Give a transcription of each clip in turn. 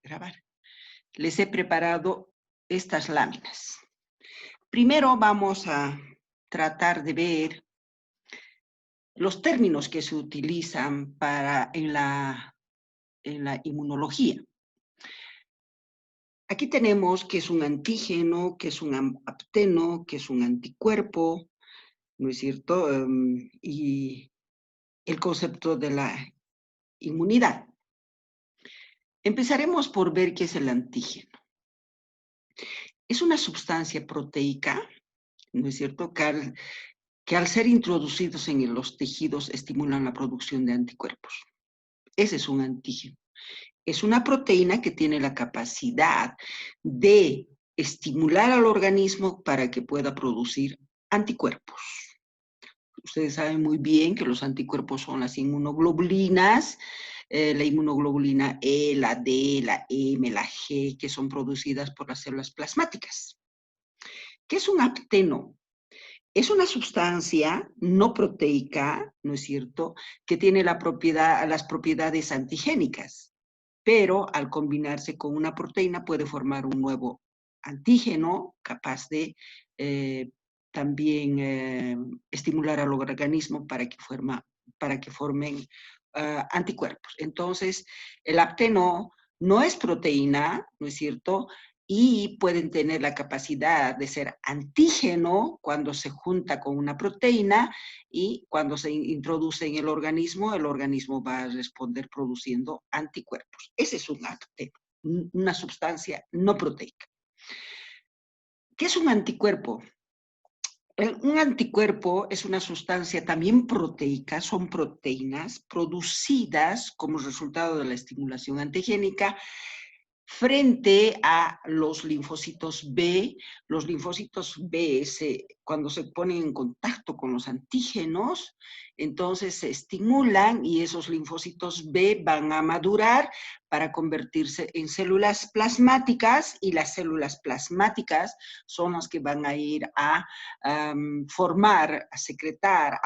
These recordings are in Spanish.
grabar. Les he preparado estas láminas. Primero vamos a tratar de ver los términos que se utilizan en la inmunología. Aquí tenemos qué es un antígeno, qué es un apteno, qué es un anticuerpo, ¿no es cierto? Y el concepto de la inmunidad. Empezaremos por ver qué es el antígeno. Es una sustancia proteica, ¿no es cierto?, que al ser introducidos en los tejidos estimulan la producción de anticuerpos. Ese es un antígeno. Es una proteína que tiene la capacidad de estimular al organismo para que pueda producir anticuerpos. Ustedes saben muy bien que los anticuerpos son las inmunoglobulinas, la inmunoglobulina E, la D, la M, la G, que son producidas por las células plasmáticas. ¿Qué es un apteno? Es una sustancia no proteica, ¿no es cierto?, que tiene las propiedades antigénicas, pero al combinarse con una proteína puede formar un nuevo antígeno capaz de también estimular al organismo para que formen anticuerpos. Entonces, el apteno no es proteína, ¿no es cierto?, y pueden tener la capacidad de ser antígeno cuando se junta con una proteína y cuando se introduce en el organismo va a responder produciendo anticuerpos. Ese es un apteno, una sustancia no proteica. ¿Qué es un anticuerpo? Un anticuerpo es una sustancia también proteica, son proteínas producidas como resultado de la estimulación antigénica frente a los linfocitos B. Los linfocitos B, cuando se ponen en contacto con los antígenos, entonces se estimulan y esos linfocitos B van a madurar para convertirse en células plasmáticas, y las células plasmáticas son las que van a ir a formar a secretar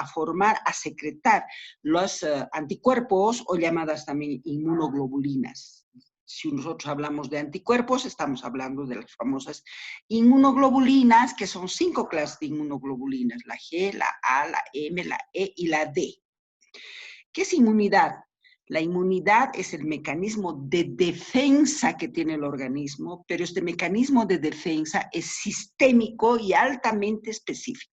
los anticuerpos, o llamadas también inmunoglobulinas. Si nosotros hablamos de anticuerpos, estamos hablando de las famosas inmunoglobulinas, que son 5 clases de inmunoglobulinas: la G, la A, la M, la E y la D. ¿Qué es inmunidad? La inmunidad es el mecanismo de defensa que tiene el organismo, pero este mecanismo de defensa es sistémico y altamente específico.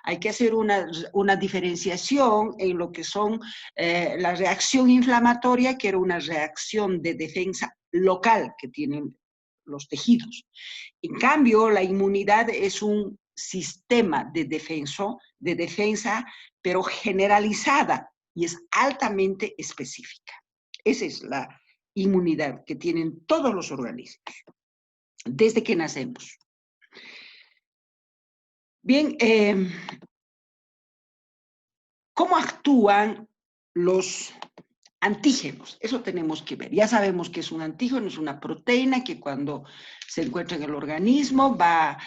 Hay que hacer una diferenciación en lo que son la reacción inflamatoria, que era una reacción de defensa local que tienen los tejidos. En cambio, la inmunidad es un sistema de defensa, pero generalizada, y es altamente específica. Esa es la inmunidad que tienen todos los organismos, desde que nacemos. Bien, ¿cómo actúan los antígenos? Eso tenemos que ver. Ya sabemos que es un antígeno, es una proteína que cuando se encuentra en el organismo va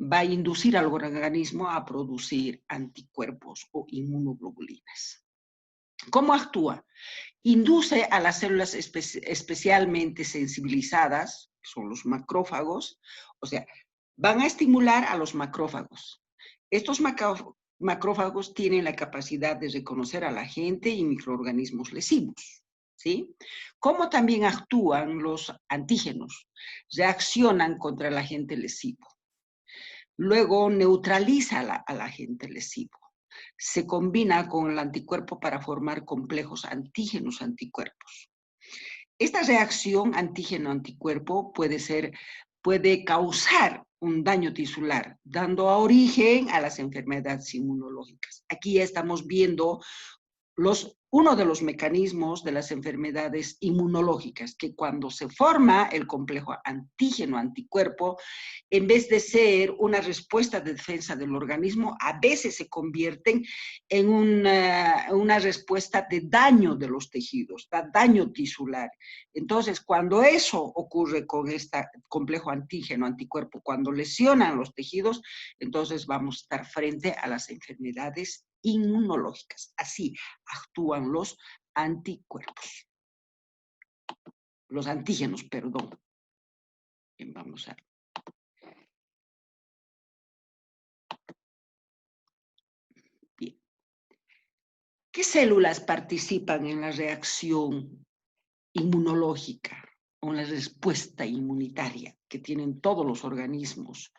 a inducir al organismo a producir anticuerpos o inmunoglobulinas. ¿Cómo actúa? Induce a las células especialmente sensibilizadas, que son los macrófagos, o sea, van a estimular a los macrófagos. Estos macrófagos tienen la capacidad de reconocer al agente y microorganismos lesivos, ¿sí? ¿Cómo también actúan los antígenos? Reaccionan contra el agente lesivo. Luego neutraliza al agente lesivo. Se combina con el anticuerpo para formar complejos antígenos-anticuerpos. Esta reacción antígeno-anticuerpo puede causar un daño tisular, dando origen a las enfermedades inmunológicas. Aquí ya estamos viendo uno de los mecanismos de las enfermedades inmunológicas, que cuando se forma el complejo antígeno-anticuerpo, en vez de ser una respuesta de defensa del organismo, a veces se convierten en una respuesta de daño de los tejidos, daño tisular. Entonces, cuando eso ocurre con este complejo antígeno-anticuerpo, cuando lesionan los tejidos, entonces vamos a estar frente a las enfermedades inmunológicas. Así actúan los anticuerpos. los antígenos, perdón. Bien, vamos a... Bien. ¿Qué células participan en la reacción inmunológica o en la respuesta inmunitaria que tienen todos los organismos?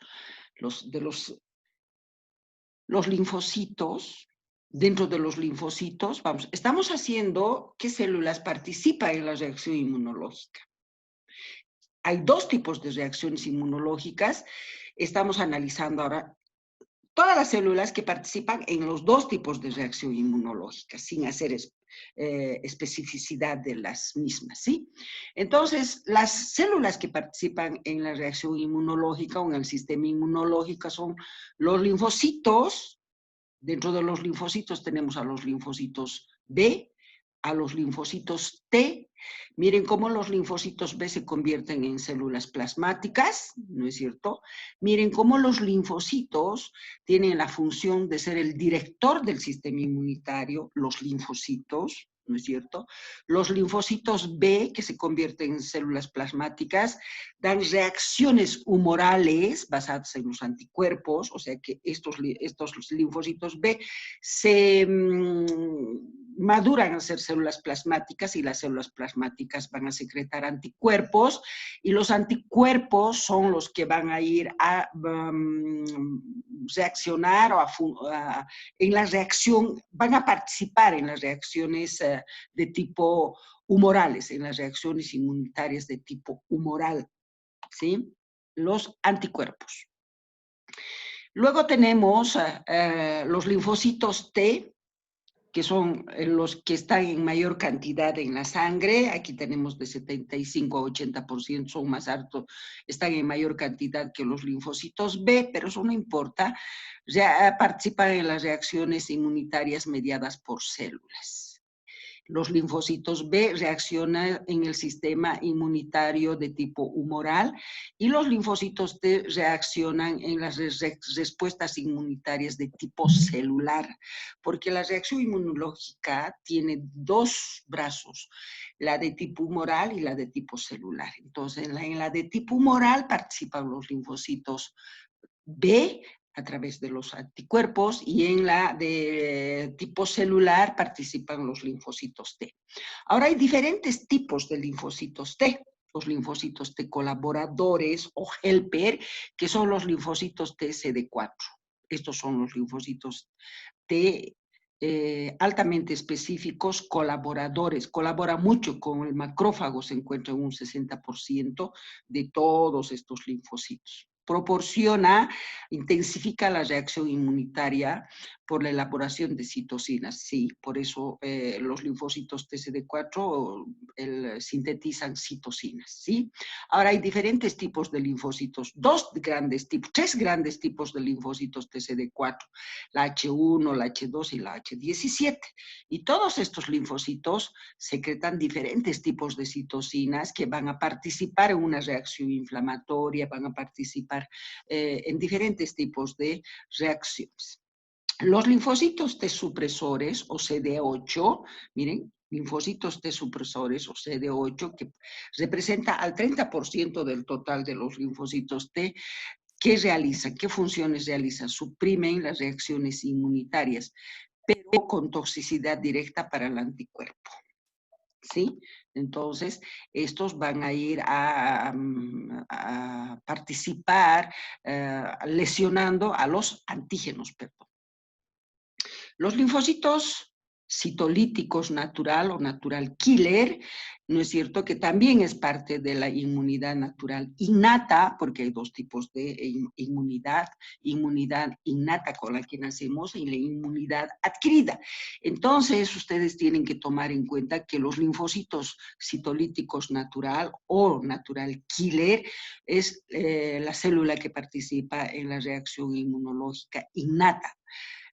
Los linfocitos, dentro de los linfocitos, vamos, estamos haciendo qué células participan en la reacción inmunológica. Hay dos tipos de reacciones inmunológicas. Estamos analizando ahora todas las células que participan en los dos tipos de reacción inmunológica, sin hacer especificidad de las mismas, ¿sí? Entonces, las células que participan en la reacción inmunológica o en el sistema inmunológico son los linfocitos. Dentro de los linfocitos tenemos a los linfocitos B, a los linfocitos T. Miren cómo los linfocitos B se convierten en células plasmáticas, ¿no es cierto? Miren cómo los linfocitos tienen la función de ser el director del sistema inmunitario, los linfocitos, ¿no es cierto? Los linfocitos B, que se convierten en células plasmáticas, dan reacciones humorales basadas en los anticuerpos, o sea que estos linfocitos B se maduran a ser células plasmáticas y las células plasmáticas van a secretar anticuerpos y los anticuerpos son los que van a ir a reaccionar en la reacción, van a participar en las reacciones de tipo humorales, en las reacciones inmunitarias de tipo humoral, ¿sí? Los anticuerpos. Luego tenemos los linfocitos T, que son los que están en mayor cantidad en la sangre. Aquí tenemos de 75 a 80%, son más altos, están en mayor cantidad que los linfocitos B, pero eso no importa, ya participan en las reacciones inmunitarias mediadas por células. Los linfocitos B reaccionan en el sistema inmunitario de tipo humoral y los linfocitos T reaccionan en las respuestas inmunitarias de tipo celular, porque la reacción inmunológica tiene dos brazos, la de tipo humoral y la de tipo celular. Entonces, en la de tipo humoral participan los linfocitos B a través de los anticuerpos y en la de tipo celular participan los linfocitos T. Ahora hay diferentes tipos de linfocitos T. Los linfocitos T colaboradores o helper, que son los linfocitos TCD4. Estos son los linfocitos T altamente específicos, colaboradores. Colabora mucho con el macrófago, se encuentra en un 60% de todos estos linfocitos. Proporciona, intensifica la reacción inmunitaria por la elaboración de citocinas. Sí, por eso los linfocitos TCD4 sintetizan citocinas. ¿Sí? Ahora hay diferentes tipos de linfocitos, tres grandes tipos de linfocitos TCD4, la H1, la H2 y la H17. Y todos estos linfocitos secretan diferentes tipos de citocinas que van a participar en una reacción inflamatoria, van a participar en diferentes tipos de reacciones. Los linfocitos T supresores o CD8, miren, linfocitos T supresores o CD8, que representa al 30% del total de los linfocitos T, ¿qué realizan? ¿Qué funciones realizan? Suprimen las reacciones inmunitarias, pero con toxicidad directa para el anticuerpo. ¿Sí? Entonces, estos van a ir a participar lesionando a los antígenos, perdón. Los linfocitos citolíticos natural o natural killer, ¿no es cierto? Que también es parte de la inmunidad natural innata, porque hay dos tipos de inmunidad innata con la que nacemos y la inmunidad adquirida. Entonces, ustedes tienen que tomar en cuenta que los linfocitos citolíticos natural o natural killer es la célula que participa en la reacción inmunológica innata.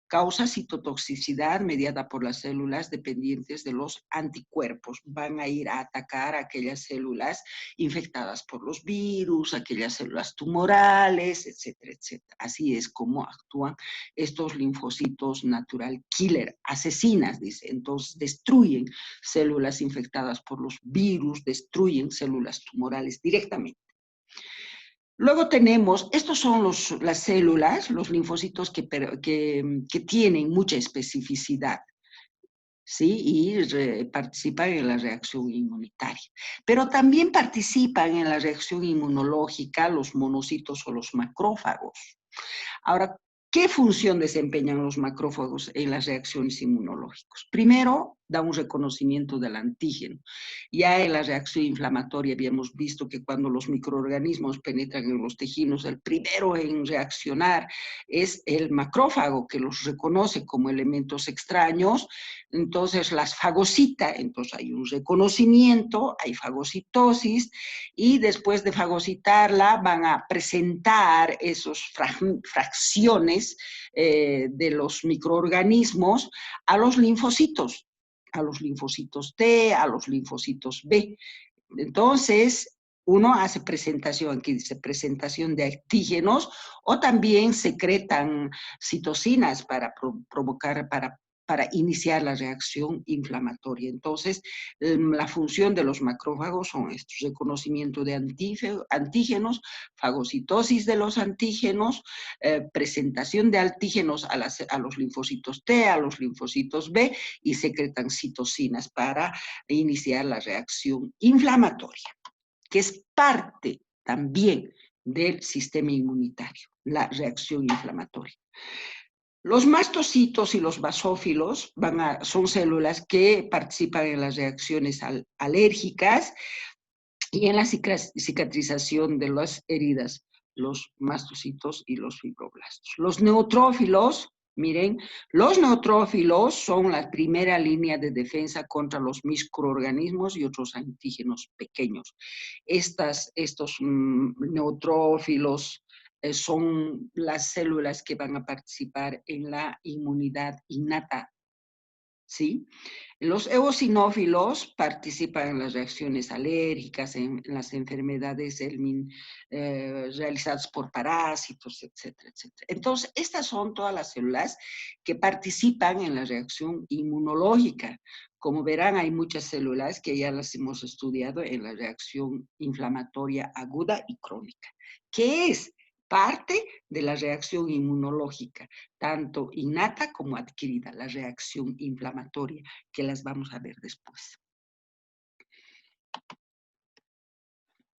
causa citotoxicidad mediada por las células dependientes de los anticuerpos. Van a ir a atacar a aquellas células infectadas por los virus, aquellas células tumorales, etcétera, etcétera. Así es como actúan estos linfocitos natural killer, asesinas, dice. Entonces, destruyen células infectadas por los virus, destruyen células tumorales directamente. Luego tenemos, estos son las células, los linfocitos que tienen mucha especificidad, ¿sí? Y participan en la reacción inmunitaria. Pero también participan en la reacción inmunológica los monocitos o los macrófagos. Ahora, ¿qué función desempeñan los macrófagos en las reacciones inmunológicas? Primero, da un reconocimiento del antígeno. Ya en la reacción inflamatoria habíamos visto que cuando los microorganismos penetran en los tejidos, el primero en reaccionar es el macrófago, que los reconoce como elementos extraños, entonces las fagocita, entonces hay un reconocimiento, hay fagocitosis, y después de fagocitarla van a presentar esos fracciones de los microorganismos a los linfocitos T, a los linfocitos B. Entonces, uno hace presentación, aquí dice presentación de antígenos, o también secretan citocinas para provocar, para iniciar la reacción inflamatoria. Entonces, la función de los macrófagos son estos: reconocimiento de antígenos, fagocitosis de los antígenos, presentación de antígenos a los linfocitos T, a los linfocitos B, y secretan citocinas para iniciar la reacción inflamatoria, que es parte también del sistema inmunitario, la reacción inflamatoria. Los mastocitos y los basófilos son células que participan en las reacciones alérgicas y en la cicatrización de las heridas, los mastocitos y los fibroblastos. Los neutrófilos, miren, los neutrófilos son la primera línea de defensa contra los microorganismos y otros antígenos pequeños. Estos neutrófilos son las células que van a participar en la inmunidad innata, ¿sí? Los eosinófilos participan en las reacciones alérgicas, en las enfermedades realizadas por parásitos, etcétera, etcétera. Entonces, estas son todas las células que participan en la reacción inmunológica. Como verán, hay muchas células que ya las hemos estudiado en la reacción inflamatoria aguda y crónica, que es parte de la reacción inmunológica, tanto innata como adquirida, la reacción inflamatoria, que las vamos a ver después.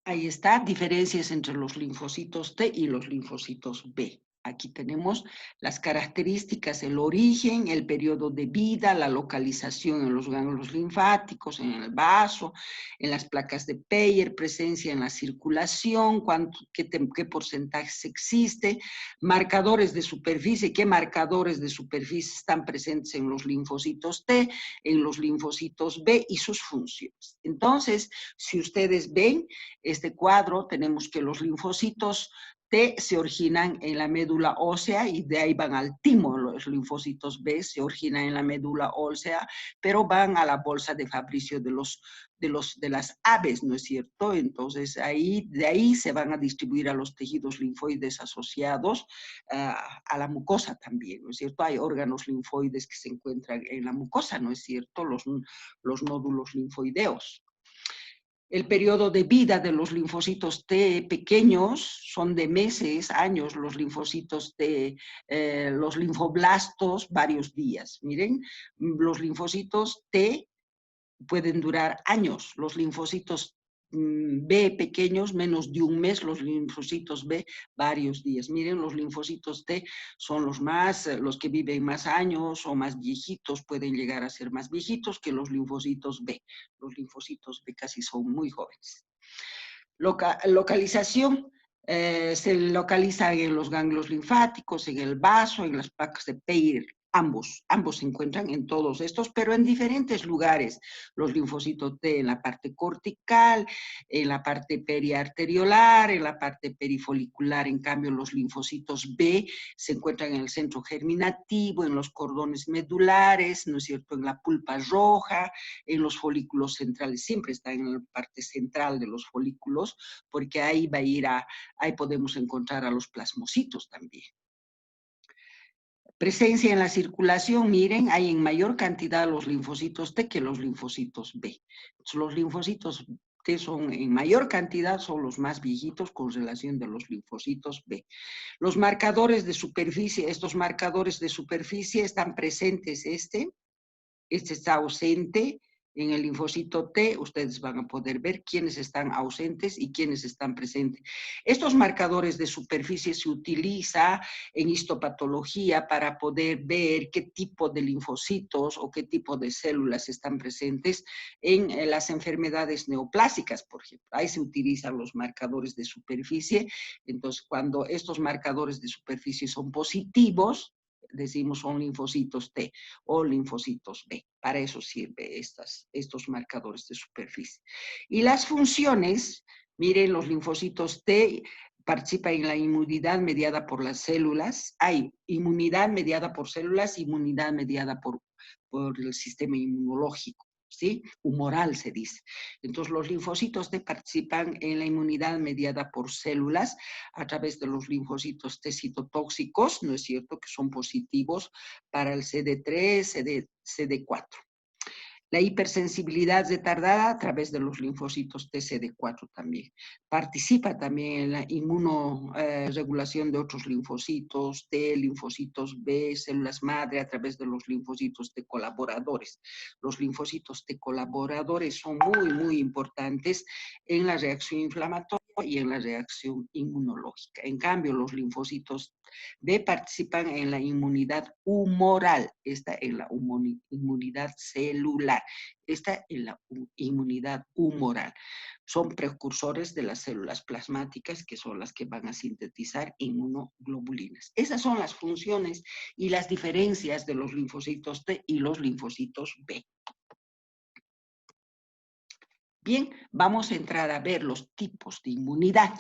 Ahí está, diferencias entre los linfocitos T y los linfocitos B. Aquí tenemos las características, el origen, el periodo de vida, la localización en los ganglios linfáticos, en el vaso, en las placas de Peyer, presencia en la circulación, qué porcentajes existe, marcadores de superficie, qué marcadores de superficie están presentes en los linfocitos T, en los linfocitos B y sus funciones. Entonces, si ustedes ven este cuadro, tenemos que los linfocitos T se originan en la médula ósea y de ahí van al timo. Los linfocitos B se originan en la médula ósea, pero van a la bolsa de Fabricio de las aves, ¿no es cierto? Entonces, de ahí se van a distribuir a los tejidos linfoides asociados a la mucosa también, ¿no es cierto? Hay órganos linfoides que se encuentran en la mucosa, ¿no es cierto? Los nódulos linfoideos. El periodo de vida de los linfocitos T pequeños son de meses, años. Los linfocitos T, los linfoblastos, varios días. Miren, los linfocitos T pueden durar años. Los linfocitos B pequeños, menos de un mes, los linfocitos B, varios días. Miren, los linfocitos T son los que viven más años o más viejitos, pueden llegar a ser más viejitos que los linfocitos B. Los linfocitos B casi son muy jóvenes. Localización. Se localizan en los ganglios linfáticos, en el vaso, en las placas de Peyer, Ambos se encuentran en todos estos, pero en diferentes lugares. Los linfocitos T en la parte cortical, en la parte periarteriolar, en la parte perifolicular. En cambio, los linfocitos B se encuentran en el centro germinativo, en los cordones medulares, ¿no es cierto?, en la pulpa roja, en los folículos centrales. Siempre está en la parte central de los folículos, porque ahí va a ir ahí podemos encontrar a los plasmocitos también. Presencia en la circulación, miren, hay en mayor cantidad los linfocitos T que los linfocitos B. Entonces, los linfocitos T son en mayor cantidad, son los más viejitos con relación de los linfocitos B. Los marcadores de superficie, estos marcadores de superficie están presentes, este está ausente. En el linfocito T, ustedes van a poder ver quiénes están ausentes y quiénes están presentes. Estos marcadores de superficie se utiliza en histopatología para poder ver qué tipo de linfocitos o qué tipo de células están presentes en las enfermedades neoplásicas, por ejemplo. Ahí se utilizan los marcadores de superficie. Entonces, cuando estos marcadores de superficie son positivos, decimos son linfocitos T o linfocitos B. Para eso sirven estos marcadores de superficie. Y las funciones, miren, los linfocitos T participan en la inmunidad mediada por las células. Hay inmunidad mediada por células, inmunidad mediada por el sistema inmunológico. ¿Sí? Humoral se dice. Entonces, los linfocitos T participan en la inmunidad mediada por células a través de los linfocitos T citotóxicos, ¿no es cierto?, que son positivos para el CD3, CD4. La hipersensibilidad retardada a través de los linfocitos TCD4 también. Participa también en la inmunoregulación de otros linfocitos T, linfocitos B, células madre a través de los linfocitos T colaboradores. Los linfocitos T colaboradores son muy, muy importantes en la reacción inflamatoria y en la reacción inmunológica. En cambio, los linfocitos B participan en la inmunidad humoral, esta en la inmunidad celular, esta en la inmunidad humoral. Son precursores de las células plasmáticas, que son las que van a sintetizar inmunoglobulinas. Esas son las funciones y las diferencias de los linfocitos T y los linfocitos B. Bien, vamos a entrar a ver los tipos de inmunidad,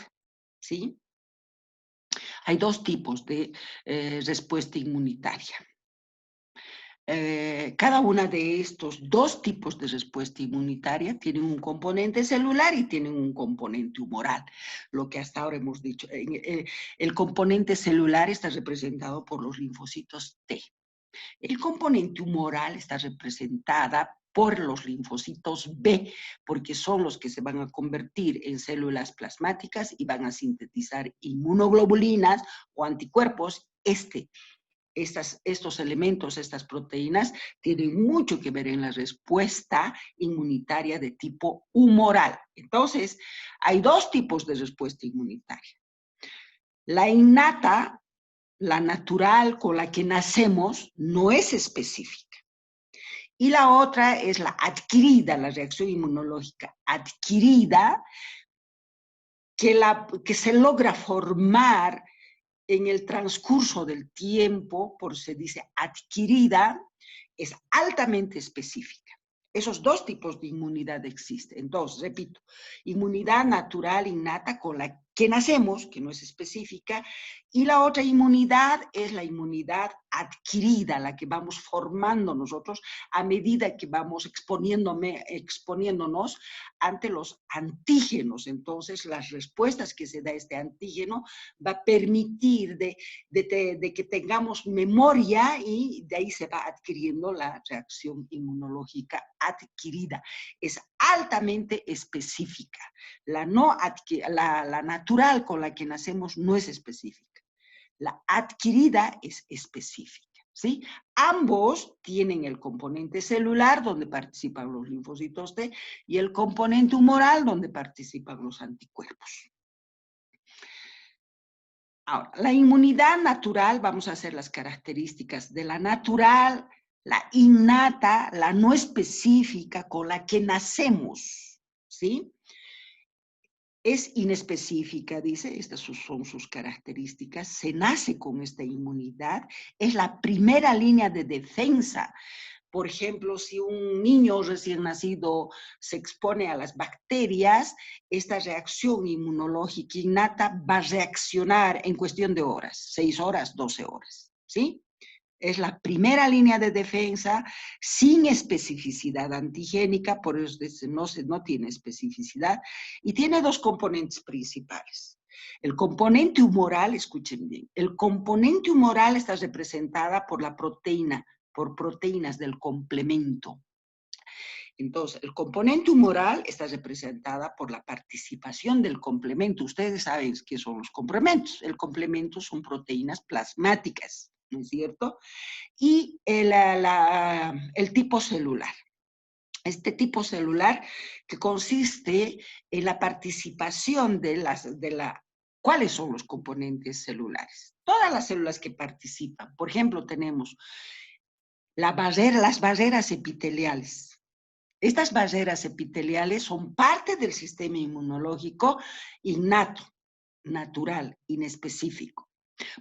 ¿sí? Hay dos tipos de respuesta inmunitaria. Cada una de estos dos tipos de respuesta inmunitaria tienen un componente celular y tienen un componente humoral. Lo que hasta ahora hemos dicho, el componente celular está representado por los linfocitos T. El componente humoral está representada por los linfocitos B, porque son los que se van a convertir en células plasmáticas y van a sintetizar inmunoglobulinas o anticuerpos. Estos elementos, estas proteínas, tienen mucho que ver en la respuesta inmunitaria de tipo humoral. Entonces, hay dos tipos de respuesta inmunitaria. La innata, la natural con la que nacemos, no es específica. Y la otra es la adquirida, la reacción inmunológica adquirida, que se logra formar en el transcurso del tiempo, por se dice adquirida, es altamente específica. Esos dos tipos de inmunidad existen. Entonces, repito, inmunidad natural innata con la que nacemos, que no es específica, y la otra inmunidad es la inmunidad adquirida, la que vamos formando nosotros a medida que vamos exponiéndonos ante los antígenos. Entonces, las respuestas que se da este antígeno va a permitir de que tengamos memoria y de ahí se va adquiriendo la reacción inmunológica adquirida. Es altamente específica. La natural con la que nacemos no es específica. La adquirida es específica. ¿Sí? Ambos tienen el componente celular, donde participan los linfocitos T, y el componente humoral, donde participan los anticuerpos. Ahora, la inmunidad natural, vamos a hacer las características de la natural, la innata, la no específica, con la que nacemos, ¿sí? es inespecífica, dice, estas son sus características, se nace con esta inmunidad, es la primera línea de defensa. Por ejemplo, si un niño recién nacido se expone a las bacterias, esta reacción inmunológica innata va a reaccionar en cuestión de horas, 6 horas, 12 horas, ¿sí? Es la primera línea de defensa sin especificidad antigénica, por eso no tiene especificidad, y tiene dos componentes principales. El componente humoral, escuchen bien, el componente humoral está representada por la proteína, por proteínas del complemento. Entonces, el componente humoral está representada por la participación del complemento. Ustedes saben qué son los complementos. El complemento son proteínas plasmáticas, ¿no es cierto? Y el tipo celular. Este tipo celular que consiste en la participación ¿cuáles son los componentes celulares? Todas las células que participan. Por ejemplo, tenemos las barreras epiteliales. Estas barreras epiteliales son parte del sistema inmunológico innato, natural, inespecífico.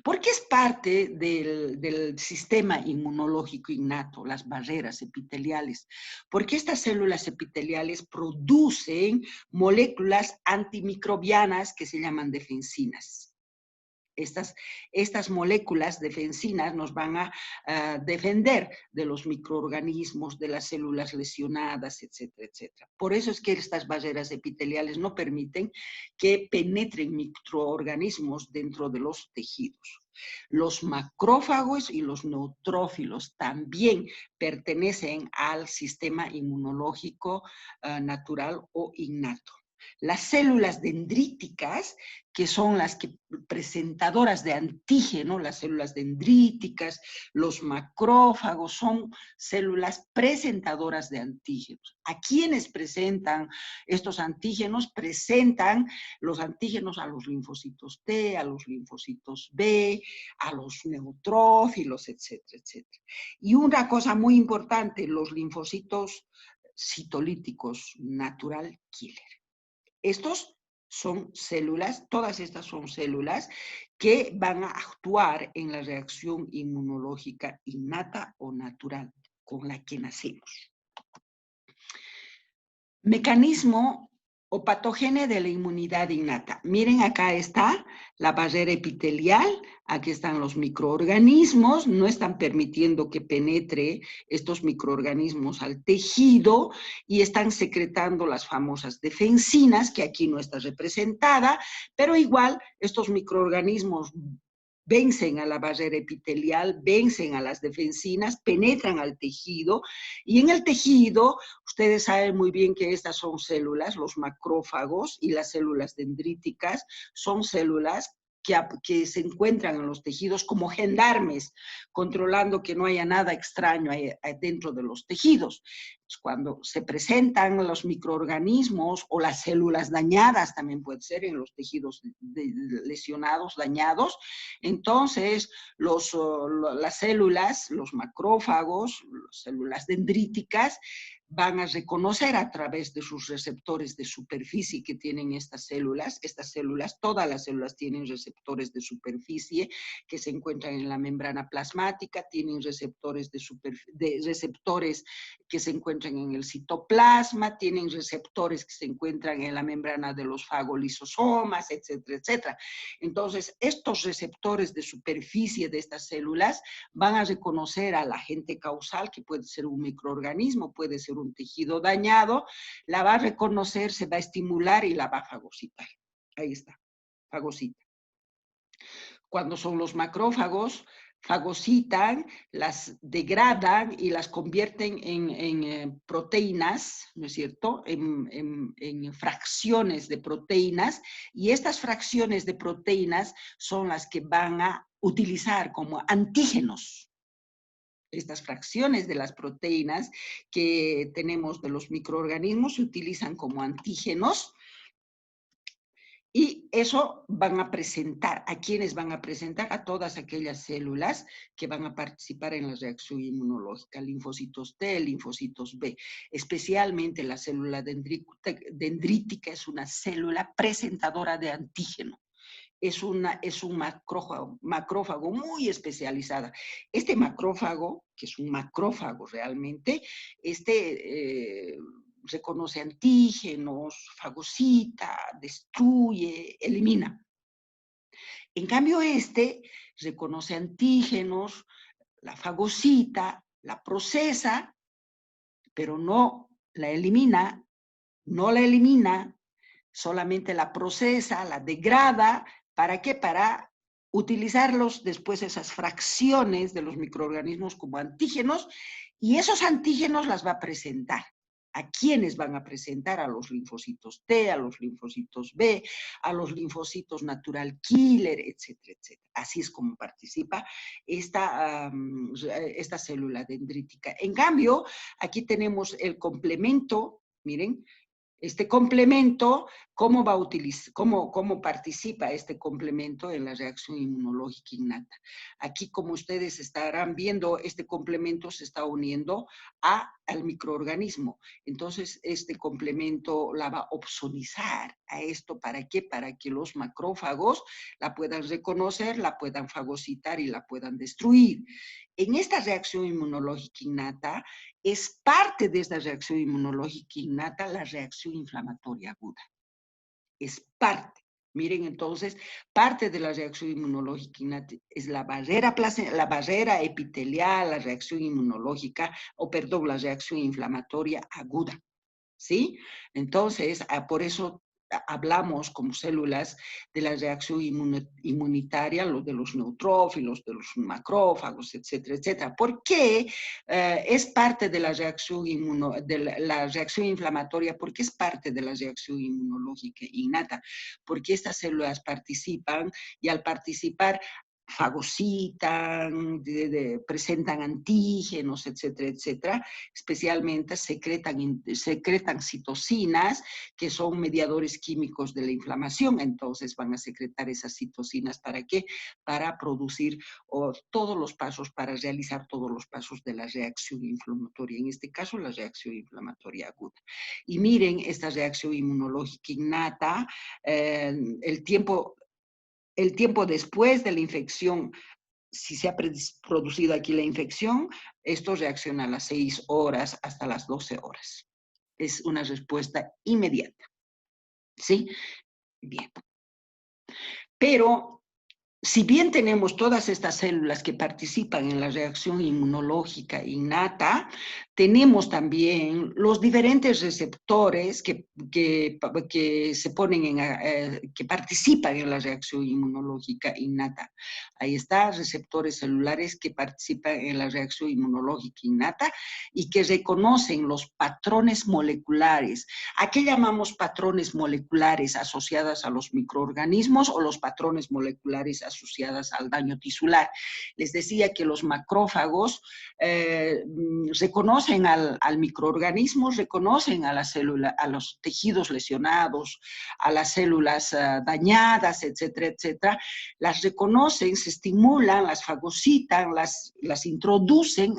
¿Por qué es parte del sistema inmunológico innato, las barreras epiteliales? Porque estas células epiteliales producen moléculas antimicrobianas que se llaman defensinas. Estas moléculas defensinas nos van a defender de los microorganismos, de las células lesionadas, etcétera, etcétera. Por eso es que estas barreras epiteliales no permiten que penetren microorganismos dentro de los tejidos. Los macrófagos y los neutrófilos también pertenecen al sistema inmunológico natural o innato. Las células dendríticas, que son las presentadoras de antígeno, las células dendríticas, los macrófagos, son células presentadoras de antígenos. ¿A quiénes presentan estos antígenos? Presentan los antígenos a los linfocitos T, a los linfocitos B, a los neutrófilos, etcétera, etcétera. Y una cosa muy importante, los linfocitos citolíticos natural killer. Estos son células, todas estas son células que van a actuar en la reacción inmunológica innata o natural con la que nacemos. Mecanismo o patógeno de la inmunidad innata. Miren, acá está la barrera epitelial, aquí están los microorganismos, no están permitiendo que penetre estos microorganismos al tejido y están secretando las famosas defensinas, que aquí no está representada, pero igual estos microorganismos vencen a la barrera epitelial, vencen a las defensinas, penetran al tejido, y en el tejido, ustedes saben muy bien que estas son células, los macrófagos y las células dendríticas, son células que se encuentran en los tejidos como gendarmes, controlando que no haya nada extraño dentro de los tejidos. Cuando se presentan los microorganismos o las células dañadas, también puede ser en los tejidos lesionados, dañados, entonces las células, los macrófagos, las células dendríticas, van a reconocer a través de sus receptores de superficie que tienen estas células, todas las células tienen receptores de superficie que se encuentran en la membrana plasmática, tienen receptores receptores que se encuentran en el citoplasma, tienen receptores que se encuentran en la membrana de los fagolisosomas, etcétera, etcétera. Entonces, estos receptores de superficie de estas células van a reconocer al agente causal, que puede ser un microorganismo, puede ser un tejido dañado, la va a reconocer, se va a estimular y la va a fagocitar. Ahí está, fagocita. Cuando son los macrófagos, fagocitan, las degradan y las convierten en proteínas, ¿no es cierto?, en fracciones de proteínas, y estas fracciones de proteínas son las que van a utilizar como antígenos. Estas fracciones de las proteínas que tenemos de los microorganismos se utilizan como antígenos Y eso van a presentar, ¿a quiénes van a presentar? A todas aquellas células que van a participar en la reacción inmunológica, linfocitos T, linfocitos B, especialmente la célula dendrítica es una célula presentadora de antígeno. Es un macrófago muy especializada. Este macrófago, que es un macrófago realmente, reconoce antígenos, fagocita, destruye, elimina. En cambio, reconoce antígenos, la fagocita, la procesa, pero no la elimina, solamente la procesa, la degrada. ¿Para qué? Para utilizarlos después esas fracciones de los microorganismos como antígenos, y esos antígenos las va a presentar. ¿A quiénes van a presentar? A los linfocitos T, a los linfocitos B, a los linfocitos natural killer, etcétera, etcétera. Así es como participa esta célula dendrítica. En cambio, aquí tenemos el complemento, miren, este complemento, ¿cómo va a utilizar, cómo participa este complemento en la reacción inmunológica innata? Aquí, como ustedes estarán viendo, este complemento se está uniendo al microorganismo. Entonces, este complemento la va a opsonizar a esto. ¿Para qué? Para que los macrófagos la puedan reconocer, la puedan fagocitar y la puedan destruir. En esta reacción inmunológica innata, es parte de esta reacción inmunológica innata la reacción inflamatoria aguda. Es parte. Miren, entonces, parte de la reacción inmunológica innata es la barrera epitelial, la reacción inmunológica, la reacción inflamatoria aguda. ¿Sí? Entonces, por eso hablamos como células de la reacción inmunitaria, de los neutrófilos, de los macrófagos, etcétera, etcétera. ¿Por qué es parte de la reacción la reacción inflamatoria? Porque es parte de la reacción inmunológica innata, porque estas células participan y al participar fagocitan, presentan antígenos, etcétera, etcétera, especialmente secretan citocinas, que son mediadores químicos de la inflamación. Entonces van a secretar esas citocinas, ¿para qué? Para producir todos los pasos, para realizar todos los pasos de la reacción inflamatoria, en este caso la reacción inflamatoria aguda. Y miren, esta reacción inmunológica innata, el tiempo después de la infección, si se ha producido aquí la infección, esto reacciona a las 6 horas hasta las 12 horas. Es una respuesta inmediata. ¿Sí? Bien. Pero si bien tenemos todas estas células que participan en la reacción inmunológica innata, tenemos también los diferentes receptores que se ponen que participan en la reacción inmunológica innata. Ahí está, receptores celulares que participan en la reacción inmunológica innata y que reconocen los patrones moleculares. ¿A qué llamamos patrones moleculares asociados a los microorganismos o los patrones moleculares asociadas al daño tisular? Les decía que los macrófagos reconocen al microorganismo, reconocen a la célula, a los tejidos lesionados, a las células dañadas, etcétera, etcétera. Las reconocen, se estimulan, las fagocitan, las introducen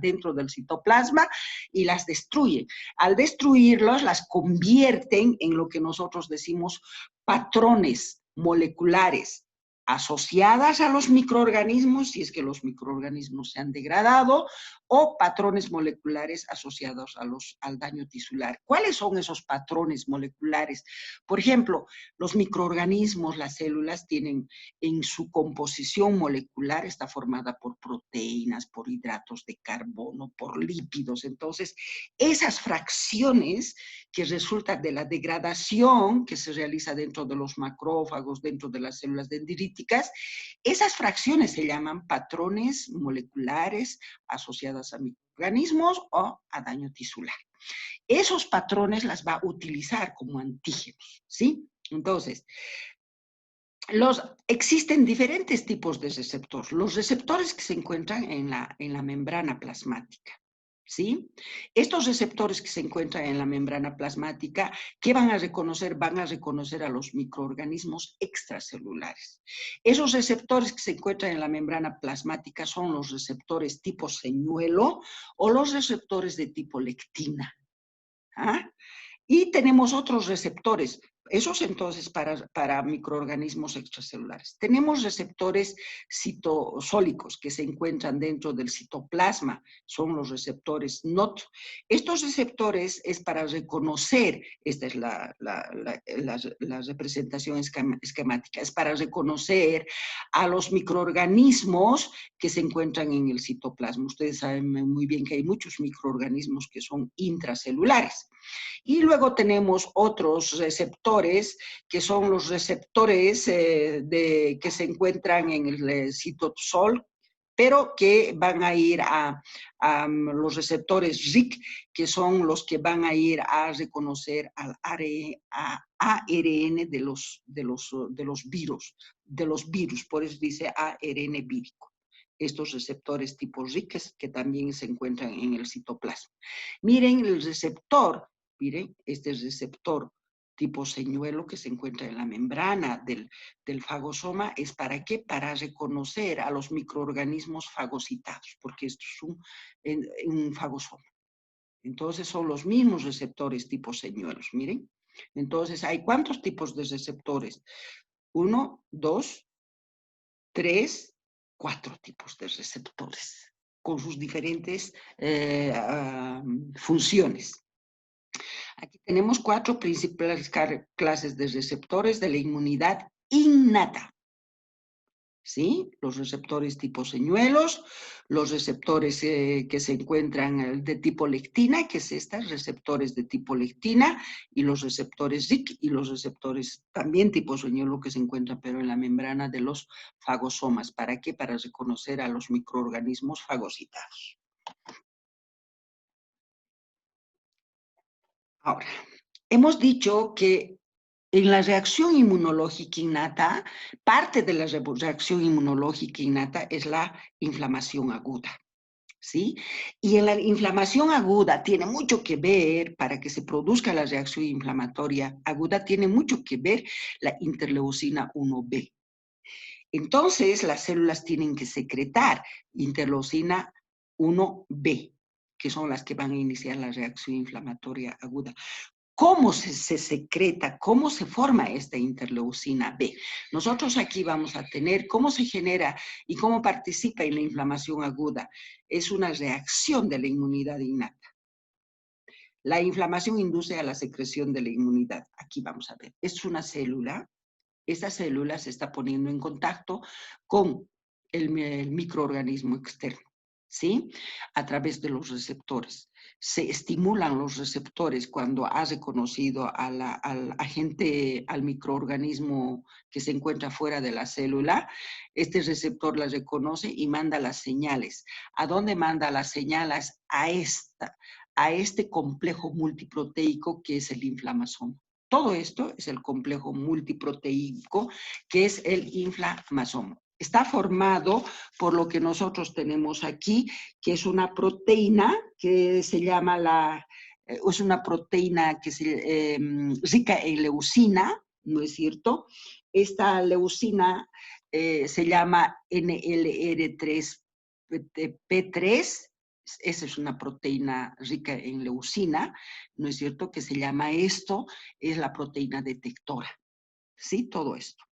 dentro del citoplasma y las destruyen. Al destruirlos, las convierten en lo que nosotros decimos patrones moleculares asociadas a los microorganismos, si es que los microorganismos se han degradado, o patrones moleculares asociados al daño tisular. ¿Cuáles son esos patrones moleculares? Por ejemplo, los microorganismos, las células, tienen en su composición molecular, está formada por proteínas, por hidratos de carbono, por lípidos. Entonces, esas fracciones que resultan de la degradación que se realiza dentro de los macrófagos, dentro de las células dendríticas, esas fracciones se llaman patrones moleculares asociados a microorganismos o a daño tisular. Esos patrones las va a utilizar como antígenos, ¿sí? Entonces, existen diferentes tipos de receptores. Los receptores que se encuentran en la membrana plasmática. ¿sí? Estos receptores que se encuentran en la membrana plasmática, ¿qué van a reconocer? Van a reconocer a los microorganismos extracelulares. Esos receptores que se encuentran en la membrana plasmática son los receptores tipo señuelo o los receptores de tipo lectina. ¿Ah? Y tenemos otros receptores, esos entonces para microorganismos extracelulares. Tenemos receptores citosólicos que se encuentran dentro del citoplasma, son los receptores NOT. Estos receptores es para reconocer, esta es la representación esquemática, es para reconocer a los microorganismos que se encuentran en el citoplasma. Ustedes saben muy bien que hay muchos microorganismos que son intracelulares. Y luego tenemos otros receptores, que son los receptores que se encuentran en el citosol, pero que van a ir a los receptores RIC, que son los que van a ir a reconocer al ARN de los virus, por eso dice ARN vírico. Estos receptores tipo RIC que también se encuentran en el citoplasma. Miren el receptor. Miren, este receptor tipo señuelo que se encuentra en la membrana del fagosoma, ¿es para qué? Para reconocer a los microorganismos fagocitados, porque esto es un fagosoma. Entonces son los mismos receptores tipo señuelos, miren. Entonces, ¿hay cuántos tipos de receptores? 1, 2, 3, 4 tipos de receptores, con sus diferentes funciones. Aquí tenemos 4 principales clases de receptores de la inmunidad innata. ¿Sí? Los receptores tipo señuelos, los receptores que se encuentran de tipo lectina, que es estas, receptores de tipo lectina, y los receptores RIC, y los receptores también tipo señuelo que se encuentran pero en la membrana de los fagosomas. ¿Para qué? Para reconocer a los microorganismos fagocitados. Ahora, hemos dicho que en la reacción inmunológica innata, parte de la reacción inmunológica innata es la inflamación aguda, ¿sí? Y en la inflamación aguda tiene mucho que ver, para que se produzca la reacción inflamatoria aguda, tiene mucho que ver la interleucina 1B. Entonces, las células tienen que secretar interleucina 1B, que son las que van a iniciar la reacción inflamatoria aguda. ¿Cómo se secreta? ¿Cómo se forma esta interleucina B? Nosotros aquí vamos a tener cómo se genera y cómo participa en la inflamación aguda. Es una reacción de la inmunidad innata. La inflamación induce a la secreción de la inmunidad. Aquí vamos a ver. Es una célula. Esta célula se está poniendo en contacto con el microorganismo externo, ¿sí? A través de los receptores. Se estimulan los receptores cuando ha reconocido al agente, al microorganismo que se encuentra fuera de la célula. Este receptor la reconoce y manda las señales. ¿A dónde manda las señales? A este complejo multiproteico que es el inflamasoma. Todo esto es el complejo multiproteico que es el inflamasoma. Está formado por lo que nosotros tenemos aquí, que es una proteína que se llama es una proteína que rica en leucina, ¿no es cierto? Esta leucina se llama NLR3P3. Esa es una proteína rica en leucina, ¿no es cierto? Que se llama esto, es la proteína detectora. ¿Sí? Todo esto.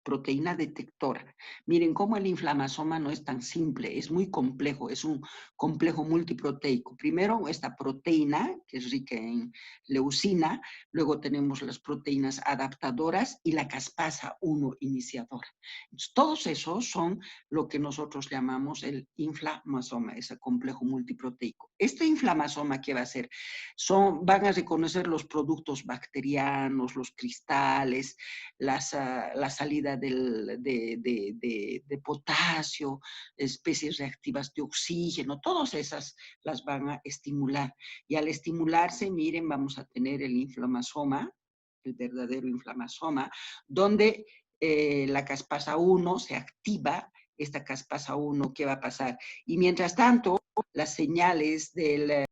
Proteína detectora. Miren cómo el inflamasoma no es tan simple, es muy complejo, es un complejo multiproteico. Primero, esta proteína, que es rica en leucina, luego tenemos las proteínas adaptadoras y la caspasa 1 iniciadora. Entonces, todos esos son lo que nosotros llamamos el inflamasoma, ese complejo multiproteico. Este inflamasoma, ¿qué va a hacer? Van a reconocer los productos bacterianos, los cristales, la salida de potasio, especies reactivas de oxígeno, todas esas las van a estimular. Y al estimularse, miren, vamos a tener el inflamasoma, el verdadero inflamasoma, donde la caspasa 1 se activa esta caspasa 1, ¿qué va a pasar? Y mientras tanto, las señales del